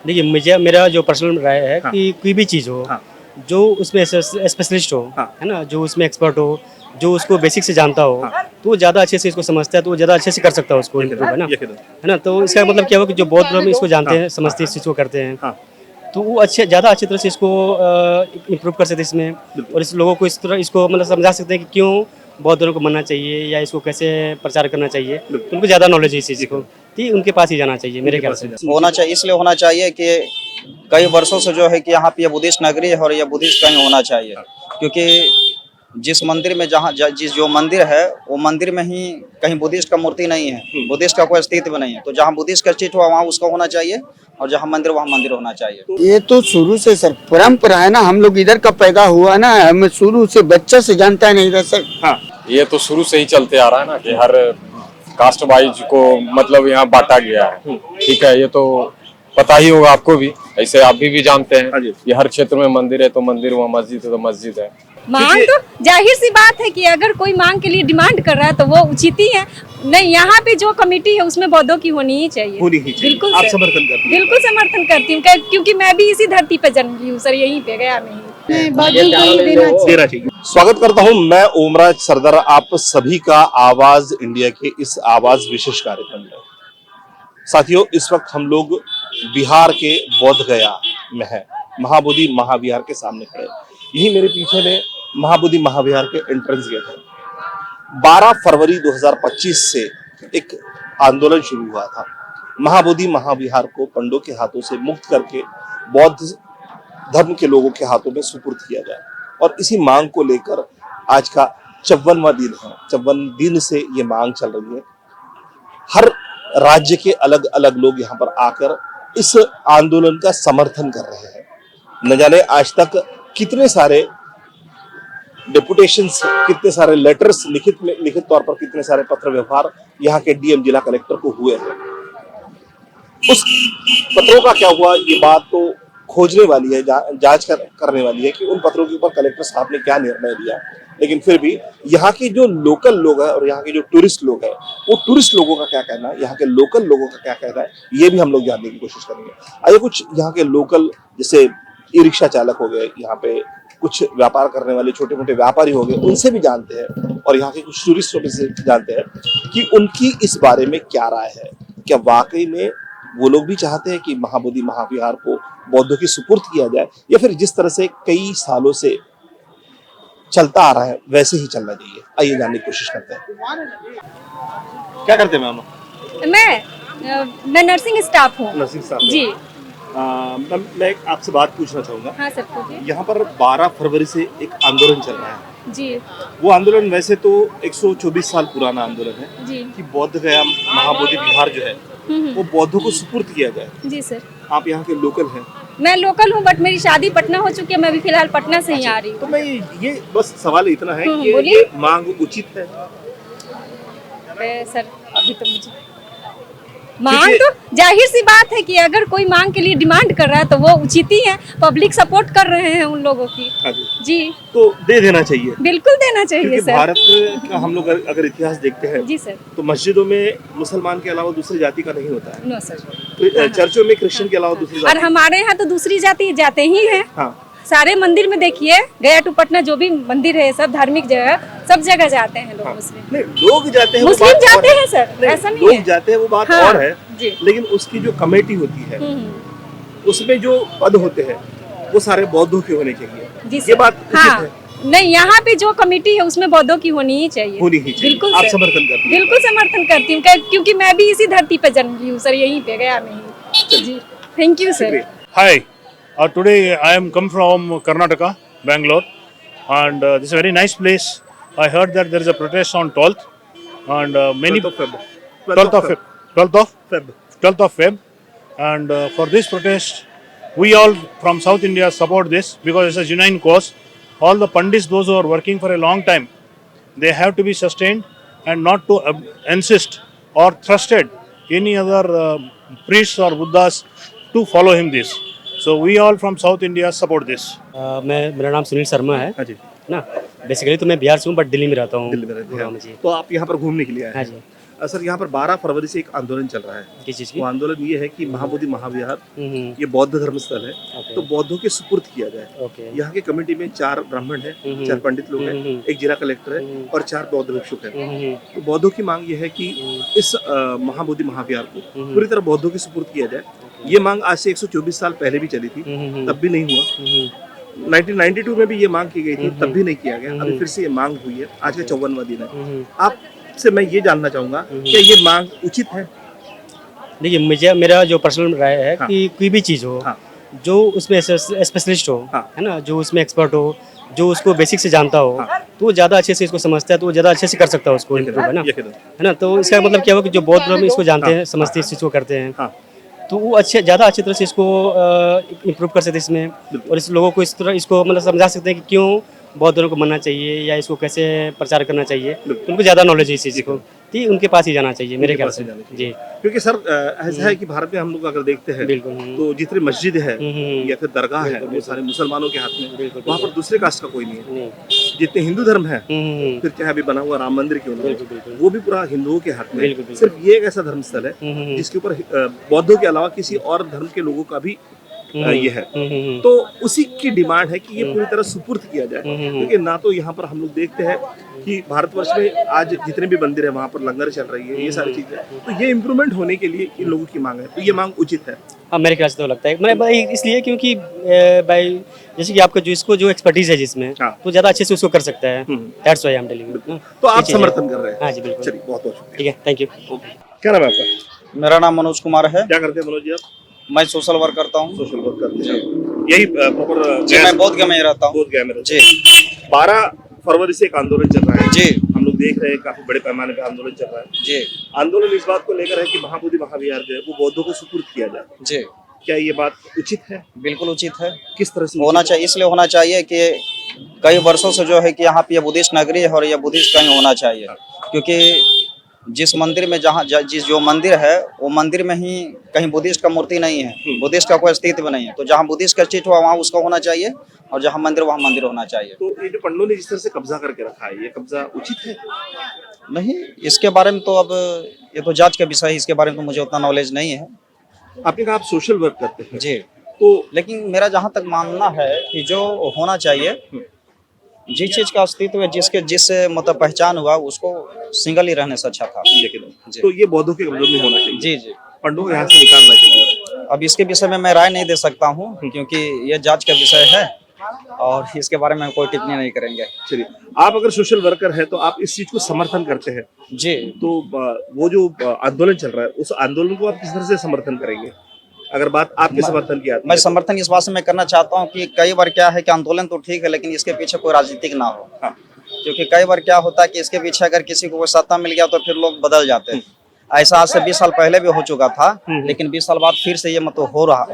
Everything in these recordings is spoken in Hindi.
देखिए मुझे मेरा जो पर्सनल राय है हाँ। कि कोई भी चीज़ हो, हाँ। जो उसमें स्पेशलिस्ट हो, हाँ। है ना, जो उसमें एक्सपर्ट हो, जो उसको बेसिक से जानता हो, हाँ। तो वो ज़्यादा अच्छे से इसको समझता है, तो वो ज़्यादा अच्छे से कर सकता है उसको इम्प्रूव, है ना, है ना। तो इसका मतलब क्या हुआ कि जो बहुत लोग इसको जानते हैं, समझते हैं, इस चीज़ को करते हैं, हाँ। तो वो ज़्यादा अच्छी तरह से इसको इम्प्रूव कर सकते हैं इसमें, और इस लोगों को इस तरह इसको मतलब समझा सकते हैं कि क्यों बौद्ध धर्म को मानना चाहिए या इसको कैसे प्रचार करना चाहिए। तो उनको ज़्यादा नॉलेज है इस चीज़ को, कि उनके पास ही जाना चाहिए मेरे ख्याल से। होना चाहिए, इसलिए होना चाहिए कि कई वर्षों से जो है कि यहाँ पे ये बुद्धिस्ट नगरी है और ये बुद्धिस्ट कहीं होना चाहिए, क्योंकि जिस मंदिर में जिस जो मंदिर है वो मंदिर में ही कहीं बुद्धिस्ट का मूर्ति नहीं है, बुद्धिस्ट का कोई अस्तित्व नहीं है। तो जहाँ बुद्धिस्ट का अस्तित्व वहाँ उसका होना चाहिए, और जहाँ मंदिर वहाँ मंदिर होना चाहिए। ये तो शुरू से सर परंपरा है ना, हम लोग इधर का पैदा हुआ ना, हमें शुरू से बच्चा से जानता है नहीं इधर सर। हाँ। ये तो शुरू से ही चलते आ रहा है ना कि हर कास्ट वाइज को मतलब यहाँ बांटा गया है। ठीक है, ये तो पता ही होगा आपको भी, ऐसे आप भी जानते हैं कि हर क्षेत्र में मंदिर है तो मंदिर, वहाँ मस्जिद है तो मस्जिद है। मांग तो जाहिर सी बात है कि अगर कोई मांग के लिए डिमांड कर रहा है तो वो उचित ही है। नहीं, यहाँ पे जो कमेटी है उसमें बौद्धों की होनी ही चाहिए। बिल्कुल आप समर्थन करती हैं? बिल्कुल समर्थन करती हूँ, क्योंकि मैं भी इसी धरती पे जन्म ली हूँ सर, यहीं पे गया में ही। देना चाहिए। स्वागत करता हूं, मैं ओमराज सरदार, आप सभी का आवाज इंडिया के इस आवाज विशेष कार्यक्रम में। साथियों, इस वक्त हम लोग बिहार के बोध गया में है, महाबोधि महाविहार के सामने खड़े। यही मेरे पीछे में महाबोधि महाविहार के एंट्रेंस गेट है। 12 फरवरी 2025 से एक आंदोलन शुरू हुआ था, महाबोधि महाविहार को पंडों के हाथों से मुक्त करके बौद्ध धर्म के लोगों के हाथों में सुपुर्द किया जाए, और इसी मांग को लेकर आज का 54वां दिन है। 54 दिन से ये मांग चल रही है। हर राज्य के अलग अलग लोग यहाँ पर आकर इस आंदोलन का समर्थन कर रहे हैं। न जाने आज तक कितने सारे डेपुटेशंस, कितने सारे लेटर्स लिखित तौर पर कितने सारे पत्र व्यवहार यहाँ के डीएम जिला कलेक्टर को हुए हैं। उस पत्रों का क्या हुआ, ये बात तो खोजने वाली है, जांच करने वाली है कि उन पत्रों के ऊपर कलेक्टर साहब ने क्या निर्णय लिया। लेकिन फिर भी यहाँ के जो लोकल लोग हैं और यहाँ के जो टूरिस्ट लोग हैं, वो टूरिस्ट लोगों का क्या कहना है, यहाँ के लोकल लोगों का क्या कहना है, ये भी हम लोग जानने की कोशिश करेंगे। आइए कुछ यहाँ के लोकल, जैसे ई रिक्शा चालक हो गए, यहाँ पे कुछ व्यापार करने वाले छोटे मोटे व्यापारी हो गए, उनसे भी जानते हैं, और यहाँ के कुछ टूरिस्टों से जानते हैं कि उनकी इस बारे में क्या राय है। क्या वाकई में वो लोग भी चाहते हैं कि महाबोधि महाविहार को बौद्धों की सुपुर्द किया जाए, या फिर जिस तरह से कई सालों से चलता आ रहा है वैसे ही चलना चाहिए। आइए जानने की कोशिश करते हैं। क्या करते हैं मैम? मैं नर्सिंग स्टाफ हूँ। नर्सिंग स्टाफ जी। मैम, मैं आपसे बात पूछना चाहूंगा। हाँ सर, पूछिए। यहाँ पर 12 फरवरी से एक आंदोलन चल रहा है जी। वो आंदोलन वैसे तो 124 साल पुराना आंदोलन है जी। कि बोध गया महाबोधि विहार जो है वो बौद्धों को सुपुर्द किया जाए। जी सर। आप यहाँ के लोकल हैं? मैं लोकल हूँ, बट मेरी शादी पटना हो चुकी है, मैं भी फिलहाल पटना से ही आ रही हूँ। तो मैं ये बस सवाल इतना है कि बोलिए। ये मांग उचित है? सर अभी तो मुझे मांग तो जाहिर सी बात है कि अगर कोई मांग के लिए डिमांड कर रहा है तो वो उचित ही है। पब्लिक सपोर्ट कर रहे हैं उन लोगों की। जी। तो दे देना चाहिए। बिल्कुल देना चाहिए सर। भारत का हम लोग अगर इतिहास देखते हैं जी सर, तो मस्जिदों में मुसलमान के अलावा दूसरी जाति का नहीं होता है। No sir. तो चर्चों में क्रिश्चियन के अलावा दूसरी और हमारे यहाँ तो दूसरी जाति जाते ही है। हाँ। सारे मंदिर में देखिए, गया टू पटना जो भी मंदिर है, सब धार्मिक जगह, सब जगह जाते हैं लोग। मुस्लिम नहीं, लोग जाते हैं, मुस्लिम जाते हैं सर, ऐसा नहीं है। लोग जाते हैं, वो बात हाँ, और है जी। लेकिन उसकी जो कमेटी होती है उसमें जो पद होते हैं वो सारे बौद्धों के होने चाहिए। ये बात हाँ। उचित है? नहीं, यहाँ पे जो कमेटी है उसमें बौद्धों की होनी ही चाहिए। होनी ही चाहिए। बिल्कुल आप सर। समर्थन करती हैं? बिल्कुल समर्थन करती हूँ, क्योंकि मैं भी इसी धरती पे जन्म ली हूँ सर, यहीं पे गया में ही। जी, thank you sir. Hi, today I am come from Karnataka, Bangalore, and this is a very nice place. I heard that there is a protest on 12th, and many 12th of Feb, and for this protest, we all from South India support this because it's a genuine cause. All the pandits, those who are working for a long time, they have to be sustained and not to insist or trusted any other priests or Buddhas to follow him this. So we all from South India support this. मेरा नाम सुनील शर्मा है। हाँ जी। ना बेसिकली तो मैं बिहार से हूँ, बट दिल्ली में रहता हूँ। दिल्ली में रहते हैं। जी। तो आप यहाँ पर घूमने के लिए आए हाँ हैं? जी। सर यहाँ पर 12 फरवरी से एक आंदोलन चल रहा है। किस चीज़ की? वो आंदोलन ये है कि महाबोधि महाविहार हम्म, ये बौद्ध धर्म स्थल है, ओके। तो बौद्धों के सुपुर्द किया जाए। ओके। यहाँ की कमेटी में 4 ब्राह्मण है, 4 पंडित लोग हैं, एक जिला कलेक्टर है और 4 बौद्ध भिक्षुक है। तो बौद्धों की मांग ये है कि इस महाबोधि महाविहार को पूरी तरह बौद्धों के सुपुर्द किया जाए। ये मांग आज से 124 साल पहले भी चली थी, तब भी नहीं हुआ। 1992 में भी ये मांग की गई थी, तब भी नहीं किया गया। अभी फिर से ये मांग हुई है, आज का 54वां दिन है। आपसे मैं ये जानना चाहूंगा क्या ये मांग उचित है? देखिए, मुझे मेरा जो पर्सनल राय है हाँ। कि कोई भी चीज़ हो, हाँ। जो उसमें स्पेशलिस्ट हो, हाँ। है ना, जो उसमें एक्सपर्ट हो, जो उसको बेसिक से जानता हो, हाँ। तो वो ज़्यादा अच्छे से इसको समझता है, तो वो ज़्यादा अच्छे से कर सकता है उसको improve, है ना, ये कदम। है ना। तो इसका मतलब क्या हुआ कि जो बौद्ध धर्म इसको जानते हैं, समझते हैं, इस चीज़ को करते हैं, हाँ। तो वो ज़्यादा अच्छी तरह से इसको इम्प्रूव कर सकते हैं इसमें, और इस लोगों को इस तरह इसको मतलब समझा सकते हैं कि क्यों बौद्ध धर्म को मानना चाहिए या इसको कैसे प्रचार करना चाहिए। तो उनको ज़्यादा नॉलेज है इस चीज़ को, तो उनके पास ही जाना चाहिए मेरे उनके ख्याल पास से। ही जाना जी, क्योंकि सर ऐसा है कि भारत में हम लोग अगर देखते हैं बिल्कुल। तो जितनी मस्जिद है या फिर दरगाह है, बिल्कुल, वो सारे मुसलमानों के हाथ में, बिल्कुल, वहाँ पर दूसरे कास्ट का कोई नहीं है। नहीं। जितने हिंदू धर्म है, हम्म, फिर चाहे अभी बना हुआ राम मंदिर क्यों ना हो, बिल्कुल, बिल्कुल। वो भी पूरा हिंदुओं के हाथ में है। बिल्कुल, बिल्कुल। सिर्फ ये एक ऐसा धर्म स्थल है हम्म, जिसके ऊपर बौद्धों के अलावा किसी और धर्म के लोगों का भी ये है। तो उसी की डिमांड है कि ये पूरी तरह सुपुर्द किया जाए, क्योंकि ना तो यहाँ पर हम लोग देखते हैं कि भारतवर्ष में आज जितने भी मंदिर है वहाँ पर लंगर चल रही है, ये सारी चीजें, तो ये इम्प्रूवमेंट होने के लिए इन लोगों की मांग है, तो ये मांग उचित है। हाँ, मेरे ख्याल से तो लगता है, मैं भाई इसलिए क्योंकि भाई जैसे कि आपका जो इसको जो एक्सपर्टीज है जिसमें, हाँ। तो ज़्यादा अच्छे से उसको कर सकता है। That's why I am telling you. तो आप समर्थन कर रहे हैं? हाँ जी, बिल्कुल। चलिए, बहुत बहुत शुक्रिया। ठीक है, थैंक यू। क्या नाम है आपका? मेरा नाम मनोज कुमार है। क्या करते हैं मनोज जी आप? मैं सोशल वर्क करता हूँ सोशल वर्क करते हैं, यही प्रॉपर? जी, मैं बोधगया में ही रहता हूँ। बोध गया में रहते जी हैं। 12 फरवरी से एक आंदोलन चल रहा है जी हम लोग देख रहे हैं, काफी बड़े पैमाने पे आंदोलन चल रहा है। जी आंदोलन इस बात को लेकर है कि महाबोधि महाविहार जो है वो बौद्धों को सुपुर्द किया जाए। जी, क्या ये बात उचित है? बिल्कुल उचित है। किस तरह से होना उचित चाहिए, इसलिए होना चाहिए कि कई वर्षों से जो है कि यहाँ पे ये बुद्धिस्ट नगरी है और ये बुद्धिस्ट कहीं होना चाहिए, क्योंकि जिस मंदिर में जिस जो मंदिर है वो मंदिर में ही कहीं बुद्धिस्ट का मूर्ति नहीं है, बुद्धिस्ट का कोई अस्तित्व नहीं है। तो जहाँ बुद्धिस्ट का अस्तित्व है वहाँ उसका होना चाहिए, और जहाँ मंदिर वहाँ मंदिर होना चाहिए। तो ये जो पंडों ने जिस तरह से कब्जा करके रखा है, ये कब्जा उचित है? नहीं, इसके बारे में तो अब ये तो जांच का विषय है, इसके बारे में तो मुझे उतना नॉलेज नहीं है। आपने कहा आप सोशल वर्क करते हैं, जी, तो लेकिन मेरा जहाँ तक मानना है कि जो होना चाहिए, जिस चीज का अस्तित्व है, जिस मतलब पहचान हुआ, उसको सिंगल ही रहने से अच्छा था। लेकिन जी। तो ये बौद्धों के कब्जे में होना चाहिए, जी जी, पंडों को यहाँ से निकालना चाहिए। अब इसके विषय में मैं राय नहीं दे सकता हूँ, क्योंकि ये जांच का विषय है और इसके बारे में हम कोई टिप्पणी नहीं करेंगे। चलिए, आप अगर सोशल वर्कर है तो आप इस चीज को समर्थन करते हैं, जी, तो वो जो आंदोलन चल रहा है उस आंदोलन को आप किस तरह से समर्थन करेंगे? अगर बात आपके समर्थन की आती मैं है, समर्थन इस बात से मैं करना चाहता हूँ कि कई बार क्या है कि आंदोलन तो ठीक है, लेकिन इसके पीछे कोई राजनीतिक ना हो। हाँ। क्योंकि कई बार क्या होता है कि इसके पीछे अगर किसी को कोई सत्ता मिल गया तो फिर लोग बदल जाते हैं। ऐसा आज से 20 साल पहले भी हो चुका था, लेकिन 20 साल बाद फिर से ये मतलब हो रहा।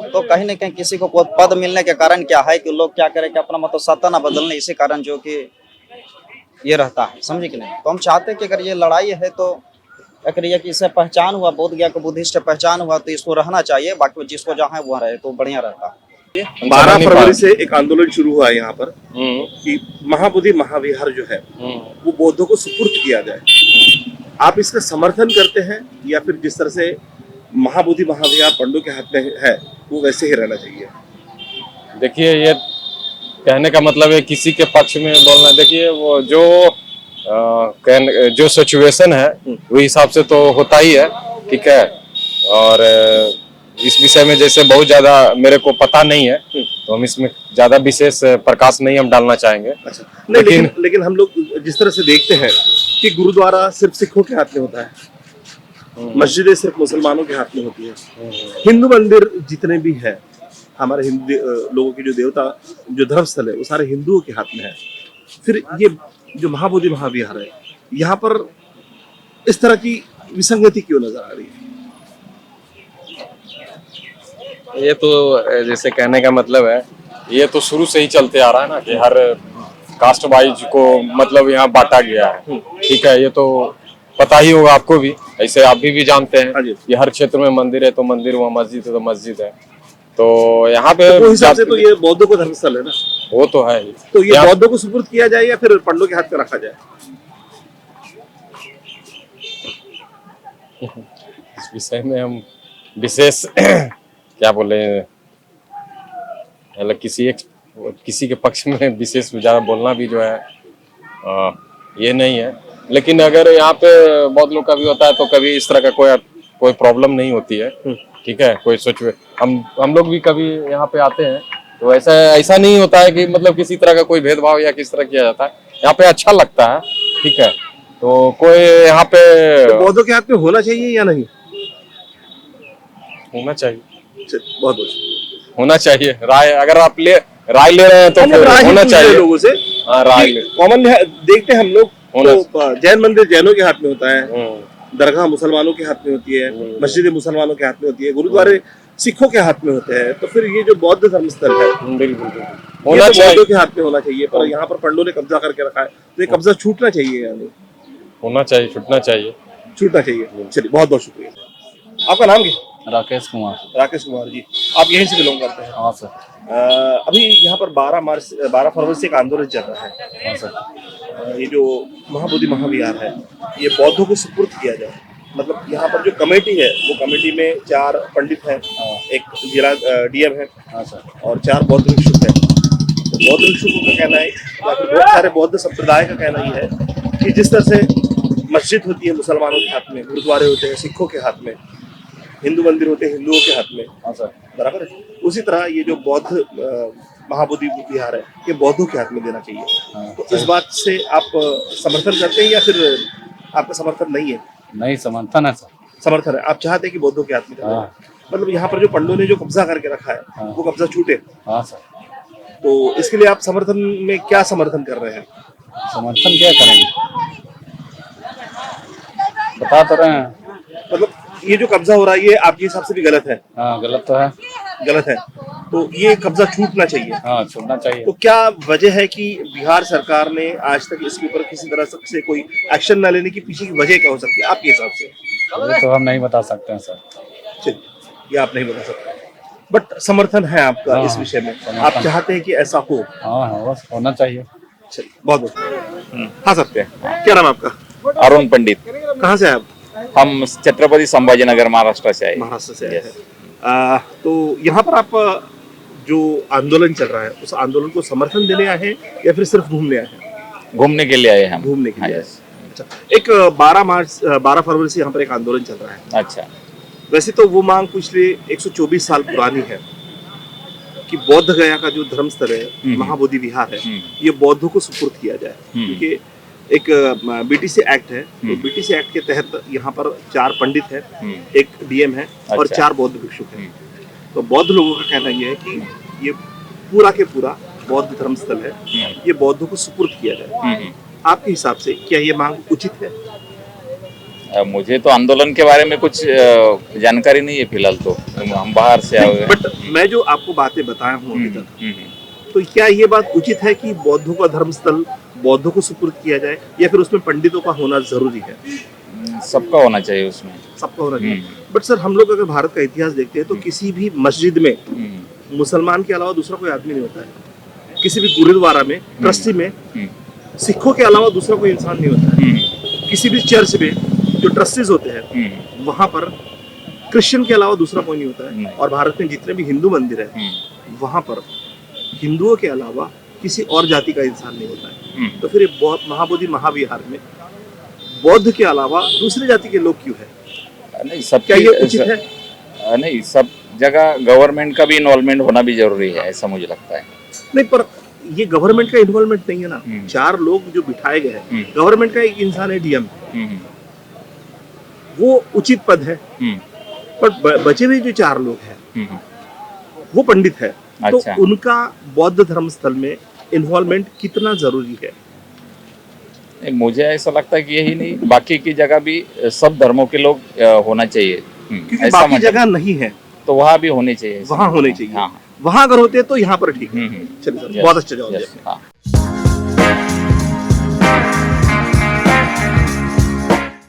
तो कहीं ना कहीं किसी को पद मिलने के कारण क्या है कि लोग क्या करें कि अपना मतलब सत्ता ना बदलने, इसी कारण जो कि ये रहता है, समझे कि नहीं। तो हम चाहते हैं कि अगर ये लड़ाई है तो अगर ये कि इससे पहचान हुआ, बोध गया को बुद्धिस्ट पहचान हुआ, तो इसको रहना चाहिए, बाकी जिसको जहाँ है वहाँ रहे तो बढ़िया रहता। 12 फरवरी से एक आंदोलन शुरू हुआ है यहाँ पर कि महाबोधि महाविहार जो है वो बौद्धों को सुपुर्द किया जाए। आप इसका समर्थन करते हैं या फिर जिस तरह से महाबोधि महाविहार पंडों के हाथ में है वो वैसे ही रहना चाहिए? देखिए, ये कहने का मतलब है किसी के पक्ष में बोलना। देखिए, वो जो सिचुएशन है वो हिसाब से तो होता ही है, ठीक है। और इस विषय में जैसे बहुत ज्यादा मेरे को पता नहीं है, तो हम इसमें ज्यादा विशेष प्रकाश नहीं हम डालना चाहेंगे। अच्छा, नहीं, लेकिन हम लोग जिस तरह से देखते हैं कि गुरुद्वारा सिर्फ सिखों के हाथ में होता है, मस्जिदें सिर्फ मुसलमानों के हाथ में होती है, हिंदू मंदिर जितने भी है हमारे हिंदू लोगों की जो देवता जो धर्म स्थल है वो सारे हिंदुओं के हाथ में है। फिर ये जो महाबोधि महाविहार है यहाँ पर इस तरह की विसंगति क्यों नजर आ रही है? ये तो जैसे कहने का मतलब है, ये तो शुरू से ही चलते आ रहा है ना कि हर कास्ट वाइज को मतलब यहाँ बांटा गया है, ठीक है। ये तो पता ही होगा आपको भी, ऐसे आप भी जानते हैं कि हर क्षेत्र में मंदिर है तो मंदिर, वहाँ मस्जिद है तो मस्जिद है। तो यहाँ पे तो हिसाब से तो ये बौद्धों का धर्मस्थल है ना, वो तो है ही। तो ये बौद्धों को सुपुर्द किया जाए या फिर पंडों के हाथ में रखा जाए? इस विषय में हम विशेष क्या बोले, मतलब किसी के पक्ष में विशेष ज़्यादा बोलना भी जो है ये नहीं है। लेकिन अगर यहाँ पे बहुत लोग का भी होता है तो कभी इस तरह का कोई प्रॉब्लम नहीं होती है। ठीक है, कोई सोच, हम लोग भी कभी यहाँ पे आते हैं तो ऐसा नहीं होता है कि मतलब किसी तरह का कोई भेदभाव या किस तरह किया जाता है। यहाँ पे अच्छा लगता है। ठीक है, तो कोई यहाँ पे तो बौद्धों के हाथ में होना चाहिए या नहीं? होना चाहिए, बहुत बहुत होना चाहिए। अगर आप राय ले रहे हैं तो फिर होना चाहिए लोगों से। हाँ, राय कॉमन देखते हैं हम लोग तो जैन मंदिर जैनों के हाथ में होता है, दरगाह मुसलमानों के हाथ में होती है, मस्जिद मुसलमानों के हाथ में होती है, गुरुद्वारे सिखों के हाथ में होते हैं। तो फिर ये जो बौद्ध धर्म स्थल है बिल्कुल होना चाहिए, बौद्धों के हाथ में होना चाहिए। पर यहाँ पर पंडों ने कब्जा करके रखा है, तो ये कब्जा छूटना चाहिए या नहीं? होना चाहिए, छूटना चाहिए, छूटना चाहिए। चलिए, बहुत बहुत शुक्रिया। आपका नाम क्या? राकेश कुमार। राकेश कुमार जी, आप यहीं से बिलोंग करते हैं? हाँ सर। अभी यहाँ पर 12 फरवरी से एक आंदोलन चल रहा है। हाँ सर। ये जो महाबोधि महाविहार है, ये बौद्धों को सुपुर्द किया जाए। मतलब यहाँ पर जो कमेटी है, वो कमेटी में 4 पंडित हैं, एक जिला डीएम है, हाँ सर, और 4 बौद्ध भिक्षुक हैं। तो बौद्ध भिक्षुकों का कहना है, या फिर बहुत सारे बौद्ध संप्रदाय का कहना ही है कि जिस तरह से मस्जिद होती है मुसलमानों के हाथ में, गुरुद्वारे होते हैं सिखों के हाथ में, हिंदू मंदिर होते हैं हिंदुओं के हाथ में, हाँ सर, बराबर है, उसी तरह ये जो बौद्ध महाबोधि विहार है, ये बौद्धों के हाथ में देना चाहिए। हाँ, तो इस बात से आप समर्थन करते हैं या फिर आपका समर्थन नहीं है? नहीं, समर्थन है सर। समर्थन है, आप चाहते हैं कि बौद्धों के हाथ में जाए। हाँ। मतलब यहाँ पर जो पंडों ने जो कब्जा करके रखा है, हाँ। वो कब्जा छूटे। हाँ सर। तो इसके लिए आप समर्थन में क्या समर्थन कर रहे हैं? समर्थन क्या करेंगे, बता तो रहे हैं। मतलब ये जो कब्जा हो रहा है, ये आपके हिसाब से भी गलत है? हाँ, गलत तो है। गलत है, तो ये कब्जा छूटना चाहिए। हाँ, छूटना चाहिए। तो क्या वजह है कि बिहार सरकार ने आज तक इसके ऊपर किसी तरह से कोई एक्शन न लेने की पीछे की वजह क्या हो सकती है आपके हिसाब से? ये तो हम नहीं बता सकते हैं सर। चलिए, ये आप नहीं बता सकते, बट समर्थन है आपका। हाँ, इस विषय में आप चाहते हैं कि ऐसा हो? हाँ हाँ, बस होना चाहिए। चलिए, बहुत बहुत। हाँ सर, क्या नाम है आपका? अरुण पंडित। कहाँ से आप? हम छत्रपति संभाजीनगर महाराष्ट्र से आए। महाराष्ट्र से आए हैं। तो यहाँ पर आप जो आंदोलन चल रहा है, उस आंदोलन को समर्थन देने आए हैं या फिर सिर्फ घूमने आए हैं? घूमने के लिए आए हम। घूमने के लिए आए। हाँ, अच्छा, एक 12 फरवरी से यहाँ पर एक आंदोलन चल रहा है। अच्छा, वैसे तो वो मांग पिछले 124 साल पुरानी है कि बोध गया का जो धर्म स्थल है, महाबोधि विहार है, ये बौद्धों को सुपुर्द किया जाए। क्योंकि एक बीटीसी एक्ट है, तो बीटीसी एक्ट के तहत यहाँ पर 4 पंडित हैं, एक डीएम है, और 4 बौद्ध भिक्षुक हैं। तो बौद्ध लोगों का कहना यह है कि ये पूरा के पूरा बौद्ध धर्म स्थल है, ये बौद्धों को सुपुर्द किया जाए। आपके हिसाब से क्या ये मांग उचित है? मुझे तो आंदोलन के बारे में कुछ जानकारी नहीं है फिलहाल, तो हम बाहर से आए हुए हैं। बट मैं जो आपको बातें बताया हूँ अभी तक, तो क्या ये बात उचित है कि बौद्धों का धर्म स्थल बौद्धों को सुपुर्द किया जाए, या फिर उसमें पंडितों का होना जरूरी है? सबका होना चाहिए उसमें। सबका होना चाहिए। बट सर, हम लोग अगर भारत का इतिहास देखते हैं तो किसी भी मस्जिद में मुसलमान के अलावा दूसरा कोई आदमी नहीं होता है। किसी भी गुरुद्वारा में, ट्रस्टी में सिखों के अलावा दूसरा कोई इंसान नहीं होता है। किसी भी चर्च में जो ट्रस्टीज होते हैं, वहां पर क्रिश्चियन के अलावा दूसरा कोई नहीं होता है। और भारत में जितने भी हिंदू मंदिर है, वहां पर हिंदुओं के अलावा किसी और जाति का इंसान नहीं होता है। तो फिर ये महाबोधि महाविहार में बौद्ध के अलावा दूसरे जाति के लोग क्यों है? नहीं, सब क्या ये उचित है? नहीं, सब जगह गवर्नमेंट का भी इन्वॉल्वमेंट होना भी जरूरी है, ऐसा मुझे लगता है। नहीं, पर ये गवर्नमेंट का इन्वॉल्वमेंट नहीं है ना। 4 लोग जो बिठाए गए हैं, गवर्नमेंट का एक इंसान है डीएम, वो उचित पद है। पर बचे हुए जो 4 लोग हैं, वो पंडित है। अच्छा। तो उनका बौद्ध धर्म स्थल में इन्वॉल्वमेंट कितना जरूरी है? मुझे ऐसा लगता है कि यही नहीं, बाकी की जगह भी सब धर्मों के लोग होना चाहिए। क्योंकि बाकी जगह नहीं है, तो वहाँ भी होने चाहिए। वहाँ होने चाहिए। हाँ, वहाँ अगर होते तो यहाँ पर ठीक है। चलिए सर, बहुत अच्छा जवाब दिया।